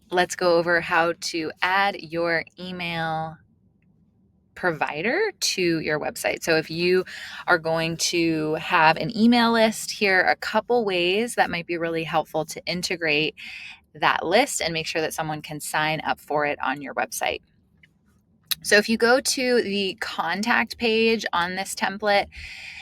let's go over how to add your email provider to your website. So if you are going to have an email list, here are a couple ways that might be really helpful to integrate that list and make sure that someone can sign up for it on your website. So if you go to the contact page on this template,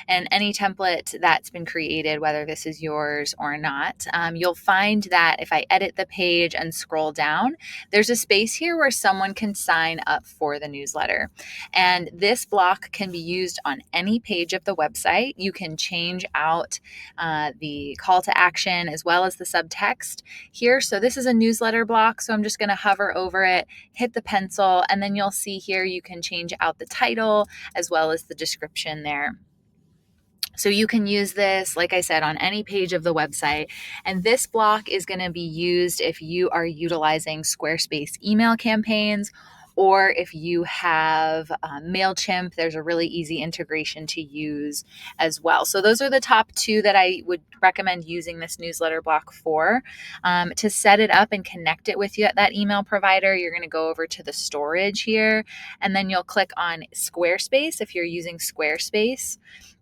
and any template that's been created, whether this is yours or not, you'll find that if I edit the page and scroll down, there's a space here where someone can sign up for the newsletter. And this block can be used on any page of the website. You can change out the call to action as well as the subtext here. So this is a newsletter block. So I'm just going to hover over it, hit the pencil, and then you'll see here you can change out the title as well as the description there. So you can use this, like I said, on any page of the website. And this block is going to be used if you are utilizing Squarespace email campaigns, or if you have MailChimp. There's a really easy integration to use as well. So those are the top two that I would recommend using this newsletter block for. To set it up and connect it with you at that email provider, you're going to go over to the storage here, and then you'll click on Squarespace if you're using Squarespace.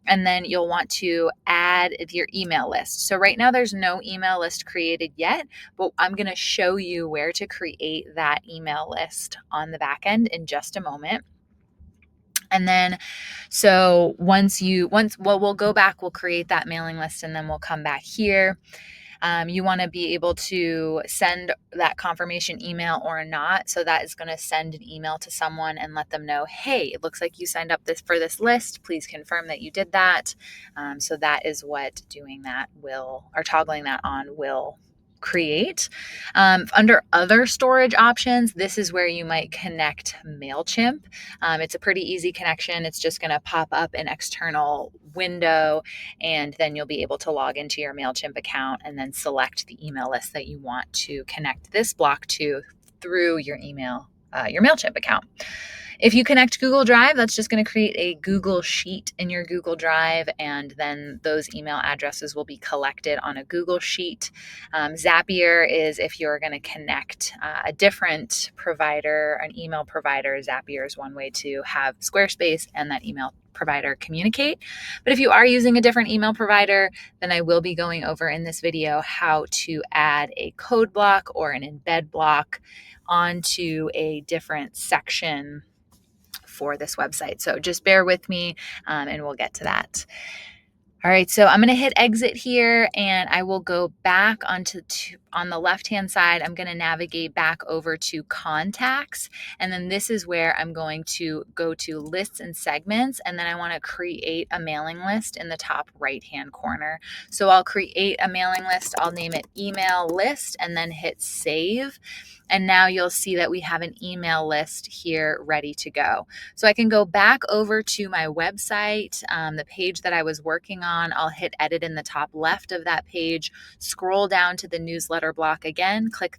And then you'll want to add your email list. So right now there's no email list created yet, but I'm going to show you where to create that email list on the back end in just a moment. And then, so we'll go back, we'll create that mailing list, and then we'll come back here. You want to be able to send that confirmation email or not. So that is going to send an email to someone and let them know, hey, it looks like you signed up for this list. Please confirm that you did that. So that is what doing that toggling that on will create. Under other storage options, this is where you might connect MailChimp. It's a pretty easy connection. It's just going to pop up an external window, and then you'll be able to log into your MailChimp account and then select the email list that you want to connect this block to through your MailChimp account. If you connect Google Drive, that's just going to create a Google Sheet in your Google Drive, and then those email addresses will be collected on a Google Sheet. Zapier is if you're going to connect a different provider, an email provider. Zapier is one way to have Squarespace and that email provider communicate. But if you are using a different email provider, then I will be going over in this video how to add a code block or an embed block onto a different section for this website. So just bear with me and we'll get to that. All right, so I'm going to hit exit here, and I will go back on the left-hand side. I'm going to navigate back over to contacts, and then this is where I'm going to go to lists and segments, and then I want to create a mailing list in the top right-hand corner. So I'll create a mailing list. I'll name it email list and then hit save. And now you'll see that we have an email list here ready to go. So I can go back over to my website, the page that I was working on. I'll hit edit in the top left of that page, scroll down to the newsletter block again, click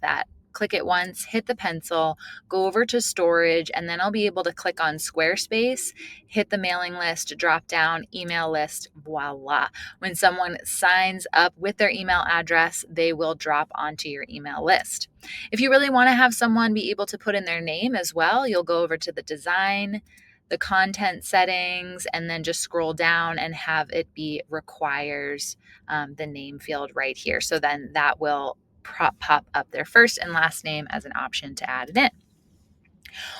it once, hit the pencil, go over to storage, and then I'll be able to click on Squarespace, hit the mailing list, drop down, email list, voila. When someone signs up with their email address, they will drop onto your email list. If you really want to have someone be able to put in their name as well, you'll go over to the design, the content settings, and then just scroll down and have it be requires the name field right here. So then that will pop up their first and last name as an option to add it in.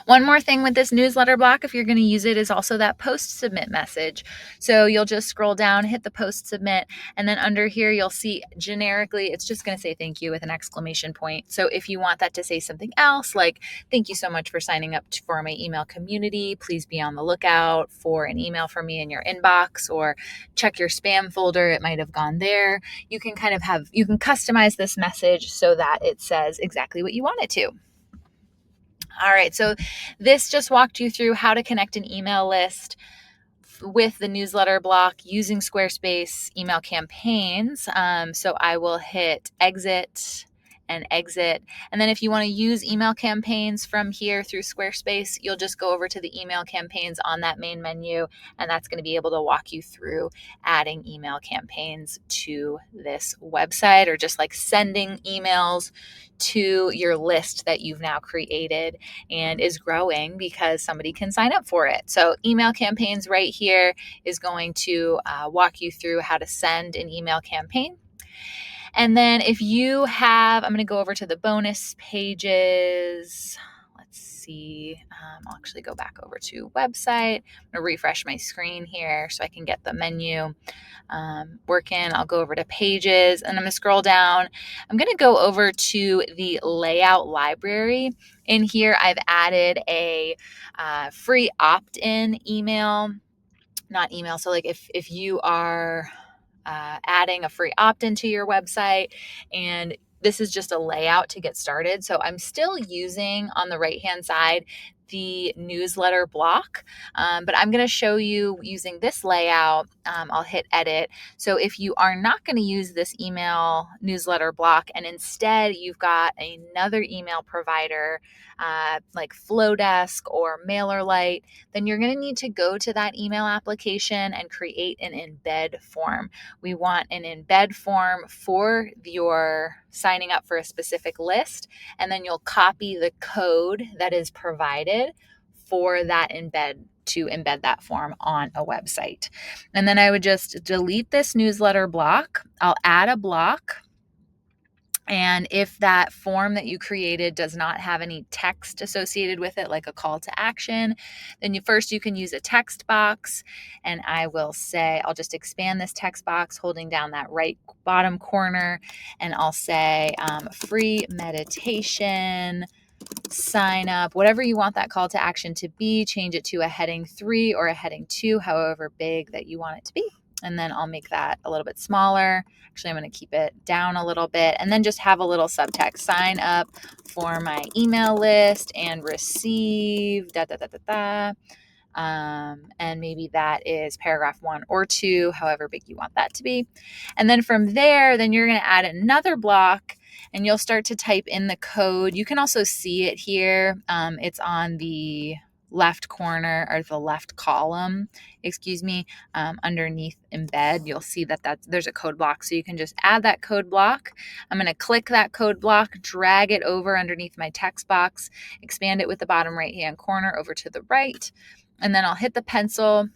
One more thing with this newsletter block, if you're going to use it, is also that post submit message. So you'll just scroll down, hit the post submit, and then under here you'll see generically it's just going to say thank you with an exclamation point. So if you want that to say something else, like thank you so much for signing up for my email community, please be on the lookout for an email from me in your inbox, or check your spam folder, it might have gone there. You can customize this message so that it says exactly what you want it to. All right, so this just walked you through how to connect an email list with the newsletter block using Squarespace email campaigns. So I will hit exit and exit. And then if you want to use email campaigns from here through Squarespace, you'll just go over to the email campaigns on that main menu, and that's going to be able to walk you through adding email campaigns to this website, or just like sending emails to your list that you've now created and is growing because somebody can sign up for it. So email campaigns right here is going to walk you through how to send an email campaign. And then if you have, I'm going to go over to the bonus pages. Let's see. I'll actually go back over to website. I'm going to refresh my screen here so I can get the menu working. I'll go over to pages, and I'm going to scroll down. I'm going to go over to the layout library. In here, I've added a free opt-in email, not email. So like if you are adding a free opt-in to your website, and this is just a layout to get started. So I'm still using on the right-hand side the newsletter block, but I'm going to show you using this layout. I'll hit edit. So if you are not going to use this email newsletter block, and instead you've got another email provider like Flowdesk or MailerLite, then you're going to need to go to that email application and create an embed form. We want an embed form for your signing up for a specific list, and then you'll copy the code that is provided for that embed to embed that form on a website. And then I would just delete this newsletter block. I'll add a block. And if that form that you created does not have any text associated with it, like a call to action, then you can use a text box. And I will say, I'll just expand this text box holding down that right bottom corner. And I'll say free meditation, sign up, whatever you want that call to action to be. Change it to a heading 3 or a heading 2, however big that you want it to be. And then I'll make that a little bit smaller. Actually, I'm going to keep it down a little bit, and then just have a little subtext: sign up for my email list and receive da da da da da. And maybe that is paragraph 1 or 2, however big you want that to be. And then from there, then you're going to add another block, and you'll start to type in the code. You can also see it here. It's on the left corner, or the left column, underneath embed. You'll see that there's a code block, so you can just add that code block. I'm going to click that code block, drag it over underneath my text box, expand it with the bottom right hand corner over to the right, and then I'll hit the pencil.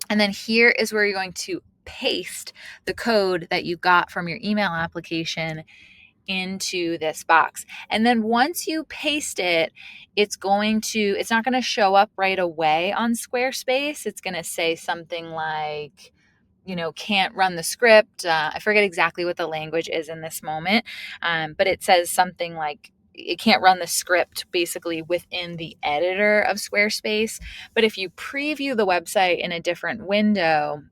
And then here is where you're going to paste the code that you got from your email application into this box. And then once you paste it, it's not going to show up right away on Squarespace. It's going to say something like, can't run the script. I forget exactly what the language is in this moment, but it says something like it can't run the script basically within the editor of Squarespace. But if you preview the website in a different window,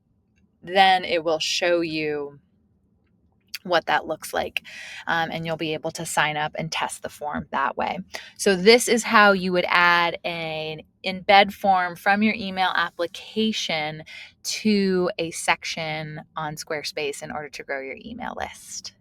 then it will show you what that looks like, and you'll be able to sign up and test the form that way. So this is how you would add an embed form from your email application to a section on Squarespace in order to grow your email list.